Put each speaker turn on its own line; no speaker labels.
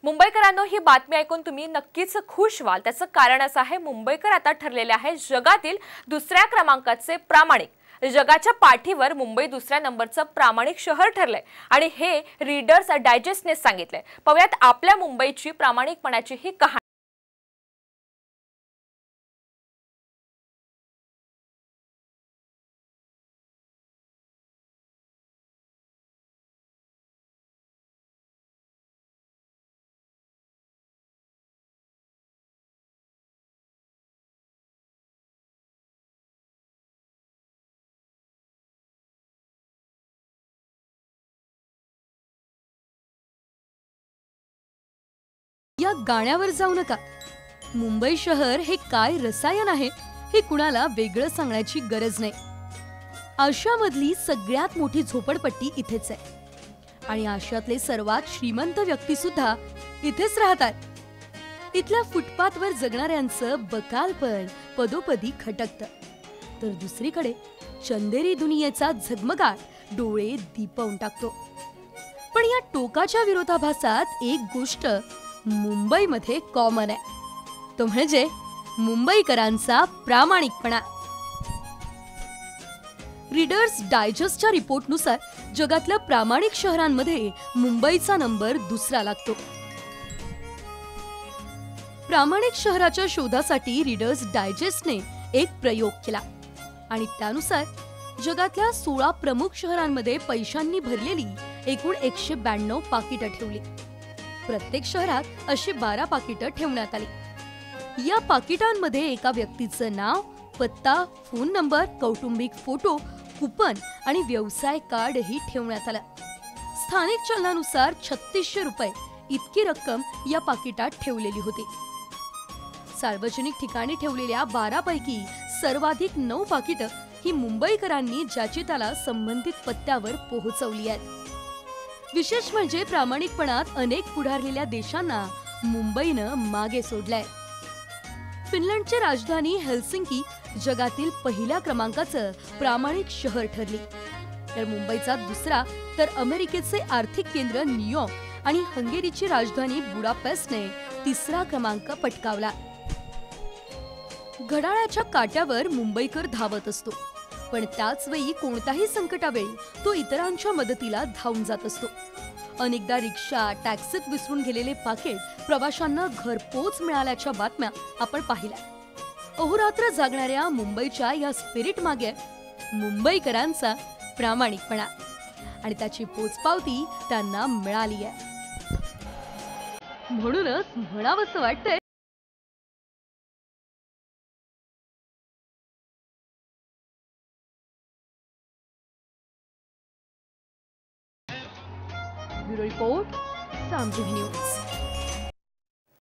मुंबईकरांनो, ही बातमी ऐकून तुम्ही नक्कीच खुश व्हाल। त्याचं कारण असं आहे, मुंबईकर आता ठरलेले आहे जगातील दुसऱ्या क्रमांकाचे प्रामाणिक। जगाच्या पाठीवर मुंबई दुसऱ्या नंबरचं प्रामाणिक शहर ठरलंय आणि हे रीडर्स डायजेस्टने सांगितलंय। पाहूयात आपल्या मुंबईची प्रामाणिकपणाची ही कहाणी।
या गाण्यावर जाऊ नका। मुंबई शहर हे काय रसायन आहे हे कुणाला वेगळं सांगण्याची गरज नाही। आशियामधली सगळ्यात मोठी झोपडपट्टी इथेच आहे आणि आशियातले सर्वात श्रीमंत व्यक्ती सुद्धा इथेच राहतात। इथल्या फुटपाथवर जगणाऱ्यांचं बकालपण पदोपदी खटकतं, तर दुसरीकडे चंदेरी दुनियेचा झगमगाट डोळे दिपवून टाकतो। पण या टोकाच्या विरोधाभासात एक गोष्ट मुंबईमध्ये कॉमन आहे, तो म्हणजे मुंबईकरांचा प्रामाणिकपणा। रीडर्स डायजेस्टच्या रिपोर्टनुसार जगातल्या प्रामाणिक शहरांमध्ये मुंबईचा नंबर दुसरा लागतो। प्रामाणिक शहराच्या शोधासाठी रीडर्स डायजेस्टने एक प्रयोग केला आणि त्यानुसार जगातल्या 16 प्रमुख शहरांमध्ये पैशांनी भरलेली एकूण 192 पाकिटं ठेवली। प्रत्येक शहरात अशी 12 पाकिटं ठेवण्यात आली। या पाकिटांमध्ये एका व्यक्तीचं नाव, पत्ता, फोन नंबर, कौटुंबिक फोटो, कुपन आणि व्यवसाय कार्डही ठेवण्यात आलं। स्थानिक चलनानुसार 3600 रुपये इतकी रक्कम या पाकिटात ठेवलेली होती। सार्वजनिक ठिकाणी ठेवलेल्या 12 पैकी सर्वाधिक 9 पाकिटं ही मुंबईकरांनी ज्याची त्याला संबंधित पत्त्यावर पोहोचवली आहेत। विशेष म्हणजे प्रामाणिकपणात अनेक पुढारलेल्या देशांना मुंबईनं मागे सोडलंय। फिनलंडची राजधानी हेल्सिंकी जगातील पहिल्या क्रमांकाचं प्रामाणिक शहर ठरली, तर मुंबईचा दुसरा, तर अमेरिकेचे आर्थिक केंद्र न्यूयॉर्क आणि हंगेरीची राजधानी बुडापेस्टने तिसरा क्रमांक पटकावला। घड्याळाच्या काट्यावर मुंबईकर धावत असतो, पण त्याच वेळी कोणत्याही संकटावेळी तो इतरांच्या मदतीला धावून जात असतो। अनेकदा रिक्षा, टॅक्सीत विसरून गेलेले पाकीट प्रवाशांना घरपोच मिळाल्याच्या बातम्या आपण पाहिल्या। अहोरात्र जागणाऱ्या मुंबईच्या या स्पिरिट मागे मुंबईकरांचा प्रामाणिकपणा आणि त्याची पोचपावती त्यांना मिळाली आहे। म्हणूनच म्हणावंसं वाटतंय, ब्युरो रिपोर्ट, सामजिक न्यूज।